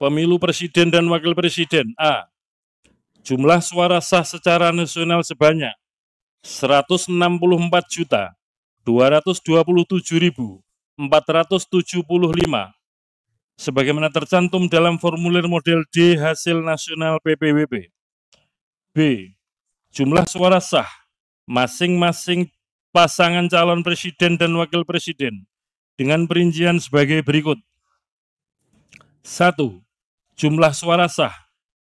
Pemilu Presiden dan Wakil Presiden. A. Jumlah suara sah secara nasional sebanyak 164.227.475 sebagaimana tercantum dalam formulir model D hasil nasional PPWP. B. Jumlah suara sah masing-masing pasangan calon presiden dan wakil presiden dengan perincian sebagai berikut. 1. Jumlah suara sah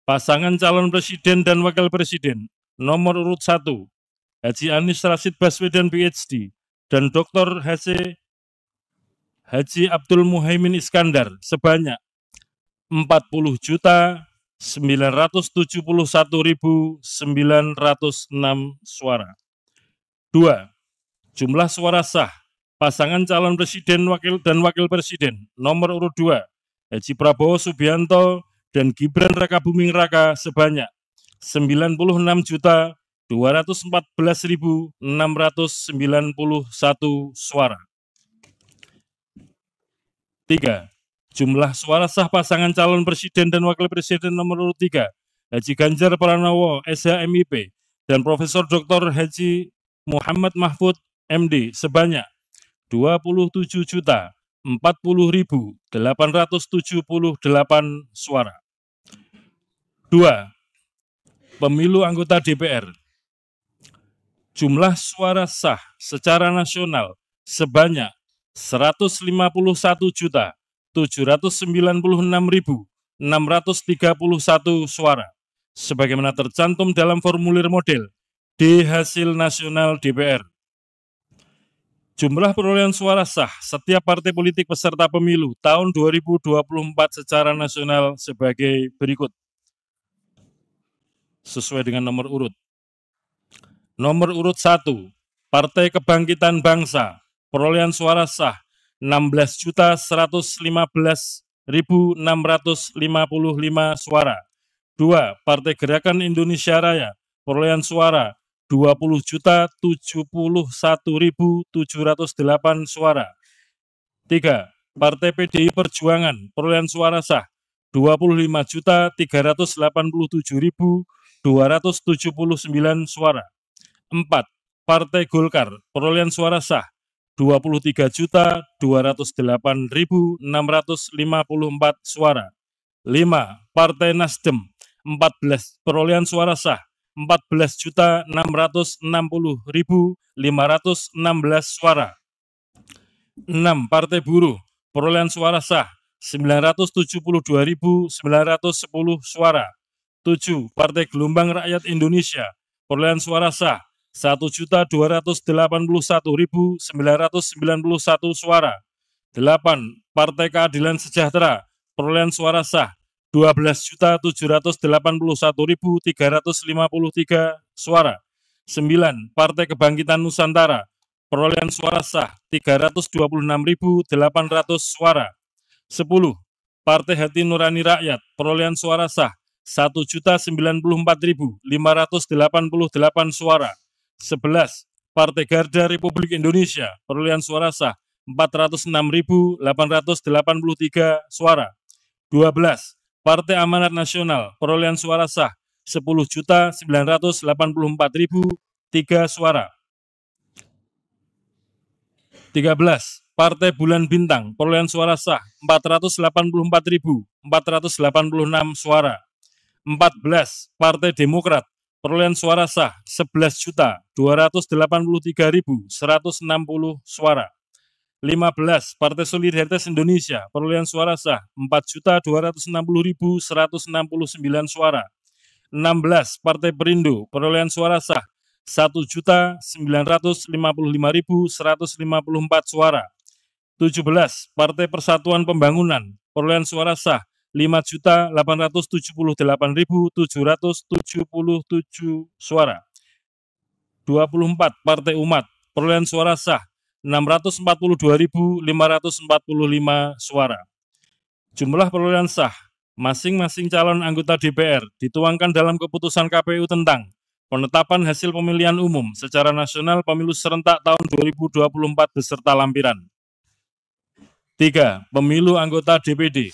pasangan calon presiden dan wakil presiden nomor urut 1 Haji Anies Rashid Baswedan PhD dan Dr. Haji Abdul Muhaimin Iskandar sebanyak 40.971.906 suara. 2. Jumlah suara sah pasangan calon presiden dan wakil presiden nomor urut 2 Haji Prabowo Subianto dan Gibran Rakabuming Raka sebanyak 96.214.691 suara. 3. Jumlah suara sah pasangan calon presiden dan wakil presiden nomor urut 3 Haji Ganjar Pranowo SHMIP dan Profesor Dr. Haji Muhammad Mahfud MD sebanyak 27.040.878 suara. 2. Pemilu anggota DPR. Jumlah suara sah secara nasional sebanyak 151.796.631 suara, sebagaimana tercantum dalam formulir model D hasil nasional DPR. Jumlah perolehan suara sah setiap partai politik peserta pemilu tahun 2024 secara nasional sebagai berikut. Sesuai dengan nomor urut. Nomor urut 1, Partai Kebangkitan Bangsa, perolehan suara sah 16.115.655 suara. 2. Partai Gerakan Indonesia Raya, perolehan suara 20.071.708 suara. 3. Partai PDI Perjuangan, perolehan suara sah 25.387.279 suara. 4. Partai Golkar, perolehan suara sah 23.208.654 suara. 5. Partai Nasdem, 14, perolehan suara sah 14.660.516 suara. 6. Partai Buruh, perolehan suara sah 972.910 suara. 7. Partai Gelombang Rakyat Indonesia, perolehan suara sah 1.281.991 suara. 8. Partai Keadilan Sejahtera, perolehan suara sah 12.781.353 suara. 9. Partai Kebangkitan Nusantara, perolehan suara sah 326.800 suara. 10. Partai Hati Nurani Rakyat, perolehan suara sah 1.094.588 suara. 11. Partai Garda Republik Indonesia, perolehan suara sah 406.883 suara. 12. Partai Amanat Nasional, perolehan suara sah 10.984.003 suara. 13. Partai Bulan Bintang, perolehan suara sah 484.486 suara. 14. Partai Demokrat, perolehan suara sah 11.283.160 suara. 15. Partai Solidaritas Indonesia, perolehan suara sah 4.260.169 suara. 16. Partai Perindo, perolehan suara sah 1.955.154 suara. 17. Partai Persatuan Pembangunan, perolehan suara sah 5.878.777 suara. 24. Partai Umat, perolehan suara sah 642.545 suara. Jumlah perolehan sah masing-masing calon anggota DPR dituangkan dalam keputusan KPU tentang penetapan hasil pemilihan umum secara nasional pemilu serentak tahun 2024 beserta lampiran. 3. Pemilu anggota DPD.